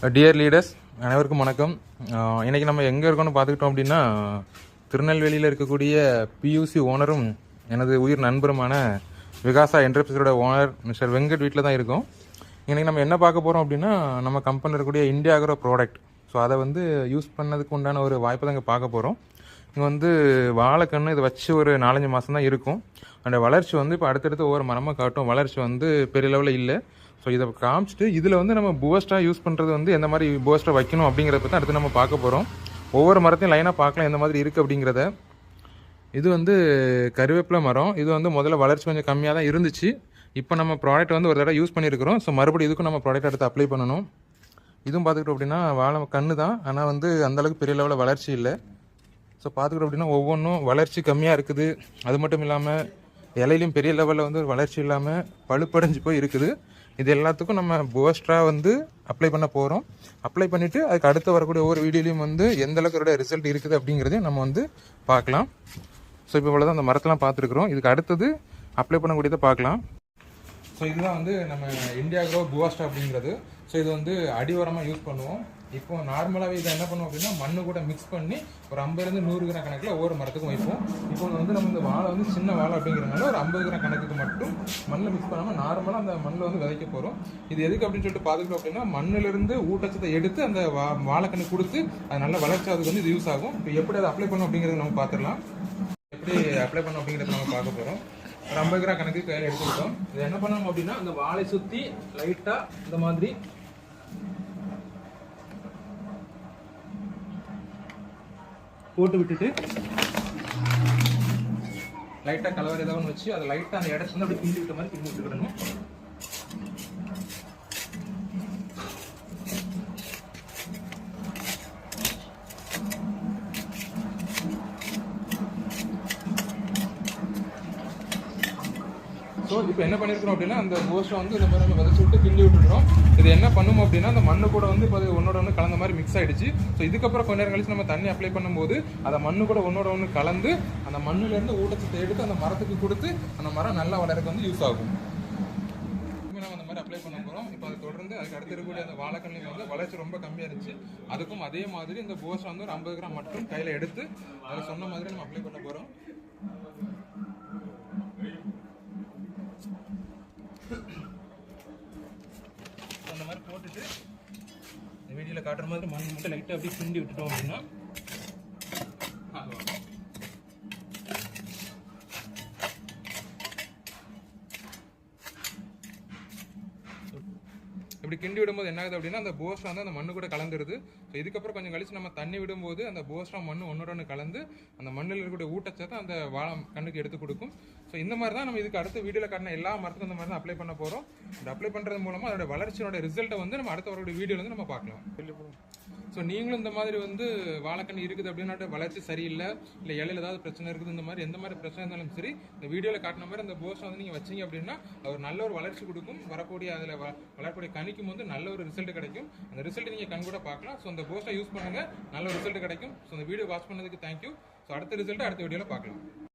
Dear leaders அனைவருக்கும் வணக்கம். இன்றைக்கி நம்ம எங்கே இருக்கோம்னு பார்த்துக்கிட்டோம் அப்படின்னா, திருநெல்வேலியில் இருக்கக்கூடிய பியூசி ஓனரும் எனது உயிர் நண்பருமான விகாசா என்டர்பிரைஸோட ஓனர் மிஸ்டர் வெங்கட் வீட்டில் தான் இருக்கோம். இன்றைக்கி நம்ம என்ன பார்க்க போகிறோம் அப்படின்னா, நம்ம கம்பெனியில் இருக்கக்கூடிய இந்தியா அக்ரோ ப்ராடக்ட். ஸோ அதை யூஸ் பண்ணதுக்கு உண்டான ஒரு வாய்ப்பை தான் இங்கே பார்க்க போகிறோம். இங்கே வாழைக்கன்று இதை வச்சு ஒரு 4-5 மாதம் தான் இருக்கும். அந்த வளர்ச்சி இப்போ அடுத்தடுத்து ஒவ்வொரு மரமாக காட்டும். வளர்ச்சி பெரிய லெவலில் இல்லை. ஸோ இதை காமிச்சிட்டு இதில் நம்ம பூஸ்டாக யூஸ் பண்ணுறது எந்த மாதிரி பூஸ்டாக வைக்கணும் அப்படிங்கிறத பற்றி அடுத்து நம்ம பார்க்க போகிறோம். ஒவ்வொரு மரத்தையும் லைனாக பார்க்கலாம் எந்த மாதிரி இருக்குது அப்படிங்கிறத. இது கருவேப்பிலை மரம். இது முதல்ல வளர்ச்சி கொஞ்சம் கம்மியாக தான் இருந்துச்சு. இப்போ நம்ம ப்ராடக்ட் ஒரு தடவை யூஸ் பண்ணியிருக்கிறோம். ஸோ மறுபடியும் இதுக்கும் நம்ம ப்ராடக்ட் எடுத்து அப்ளை பண்ணணும். இதுவும் பார்த்துக்கிட்டோம் அப்படின்னா வாழை கன்று தான், ஆனால் அந்தளவுக்கு பெரிய லெவலில் வளர்ச்சி இல்லை. ஸோ பார்த்துக்கிட்டோம் அப்படின்னா ஒவ்வொன்றும் வளர்ச்சி கம்மியாக இருக்குது. அது மட்டும் இல்லாமல் இலையிலையும் பெரிய லெவலில் வளர்ச்சி இல்லாமல் பழுப்படைஞ்சு போய் இருக்குது. இது எல்லாத்துக்கும் நம்ம பூஸ்டராக அப்ளை பண்ண போகிறோம். அப்ளை பண்ணிவிட்டு அதுக்கு அடுத்து வரக்கூடிய ஒவ்வொரு வீடியோலையும் எந்த அளவுக்கு ரிசல்ட் இருக்குது அப்படிங்கிறதையும் நம்ம பார்க்கலாம். ஸோ இப்போ இவ்வளோ தான் அந்த மரத்தெல்லாம் பார்த்துருக்குறோம். இதுக்கு அடுத்தது அப்ளை பண்ணக்கூடியதை பார்க்கலாம். ஸோ இதுதான் நம்ம இந்தியா அக்ரோ பூஸ்டா அப்படிங்கிறது. ஸோ இது அடி உரமாக யூஸ் பண்ணுவோம். இப்போ நார்மலாகவே இதை என்ன பண்ணுவோம் அப்படின்னா, மண்ணு கூட மிக்ஸ் பண்ணி ஒரு 50-100 கிராம் கணக்கில் ஒவ்வொரு மரத்துக்கும் வைப்போம். இப்போ நம்ம இந்த வாழை சின்ன வாழை அப்படிங்கிறனால ஒரு 50 கிராம் கணக்குக்கு மட்டும் மண்ணில் மிக்ஸ் பண்ணாமல் நார்மலாக அந்த மண்ணில் விதைக்க போகிறோம். இது எதுக்கு அப்படின்னு சொல்லிட்டு பார்த்துக்கிட்டோம் அப்படின்னா, மண்ணிலிருந்து ஊட்டச்சத்தை எடுத்து அந்த வாழைக்கண்ணு கொடுத்து அது நல்ல வளர்ச்சி அதுக்கு இது யூஸ் ஆகும். இப்போ எப்படி அதை அப்ளை பண்ணணும் அப்படிங்கிறத நம்ம பார்த்துடலாம். எப்படி அப்ளை பண்ணணும் அப்படிங்கிறத நம்ம பார்க்க போகிறோம். ஒரு 50 கிராம் கணக்கு கையில் எடுத்துக்கிட்டோம். இது என்ன பண்ணணும் அப்படின்னா, அந்த வாழை சுற்றி லைட்டாக இந்த மாதிரி போட்டு விட்டுட்டு லைட்டாக கலவர் ஏதாவது வச்சு அதை லைட்டாக அந்த இடத்துல அப்படி கிண்டி விட்ட மாதிரி கிண்டி விட்டுக்கிடணும். ஸோ இப்போ என்ன பண்ணியிருக்கிறோம் அப்படின்னா, அந்த கோஷம் இந்த மாதிரி நம்ம விதைச்சு விட்டு கிண்டி விட்டுடுறோம். இது என்ன பண்ணும் அப்படின்னா, அந்த மண்ணு கூட இப்போ அது ஒன்னோட ஒன்று கலந்த மாதிரி மிக்ஸ் ஆகிடுச்சு. ஸோ இதுக்கப்புறம் கொஞ்ச நேரம் கழிச்சு நம்ம தண்ணி அப்ளை பண்ணும்போது அந்த மண்ணு கூட ஒன்னோட ஒன்று கலந்து அந்த மண்ணுலேருந்து ஊட்டச்சத்தை எடுத்து அந்த மரத்துக்கு கொடுத்து அந்த மரம் நல்லா வளர்க்க யூஸ் ஆகும். நம்ம அந்த மாதிரி அப்ளை பண்ண போகிறோம். இப்போ அதை தொடர்ந்து அதுக்கு அடுத்து இருக்கக்கூடிய அந்த வாழைக்கண்ணில் வளர்ச்சி ரொம்ப கம்மியாக இருந்துச்சு. அதுக்கும் அதே மாதிரி இந்த கோஷம் ஒரு 50 கிராம் மட்டும் கையில் எடுத்து அதை சொன்ன மாதிரி நம்ம அப்ளை பண்ண போகிறோம். அந்த மாதிரி போட்டுட்டு இந்த வீடியோவில் காட்டுற மாதிரி மண் மட்டும் லைட்டாக அப்படியே கிண்டி விட்டுட்டோம் அப்படின்னா இப்படி கிண்டி விடும்போது என்ன ஆகுது அப்படின்னா, அந்த போஸ்டா அந்த மண்ணு கூட கலந்துருது. ஸோ இதுக்கப்புறம் கொஞ்சம் கழிச்சு நம்ம தண்ணி விடும்போது அந்த போஸ்டா மண்ணு ஒன்று கலந்து அந்த மண்ணில் இருக்கக்கூடிய ஊட்டச்சத்தை அந்த வாழை கண்ணுக்கு எடுத்து கொடுக்கும். ஸோ இந்த மாதிரி தான் நம்ம இதுக்கு அடுத்த வீடியோவில் காட்டின எல்லா மரத்துக்கும் இந்த மாதிரி தான் அப்ளை பண்ண போகிறோம். இந்த அப்ளை பண்ணுறது மூலமாக அதோட வளர்ச்சியோட ரிசல்ட்டை நம்ம அடுத்த வரக்கூடிய வீடியோவில் நம்ம பார்க்கலாம். ஸோ நீங்களும் இந்த மாதிரி வாழைக்கண்ணு இருக்குது அப்படின்னா வளர்ச்சி சரியில்லை, இல்லை இலையில் ஏதாவது பிரச்சனை இருக்குது, இந்த மாதிரி எந்த மாதிரி பிரச்சனை இருந்தாலும் சரி, இந்த வீடியோவில் காட்டின மாதிரி அந்த போஸ்டை நீங்கள் வச்சிங்க அப்படின்னா அது நல்ல ஒரு வளர்ச்சி கொடுக்கும். வரக்கூடிய அதில் வளரக்கூடிய கனிக்கும் நல்ல ஒரு ரிசல்ட் கிடைக்கும். அந்த ரிசல்ட் நீங்கள் கண் கூட பார்க்கலாம். ஸோ அந்த போஸ்டை யூஸ் பண்ணுங்கள், நல்ல ஒரு ரிசல்ட் கிடைக்கும். ஸோ இந்த வீடியோ வாட்ச் பண்ணதுக்கு தேங்க்யூ. ஸோ அடுத்த ரிசல்ட் அடுத்த வீடியோவில் பார்க்கலாம்.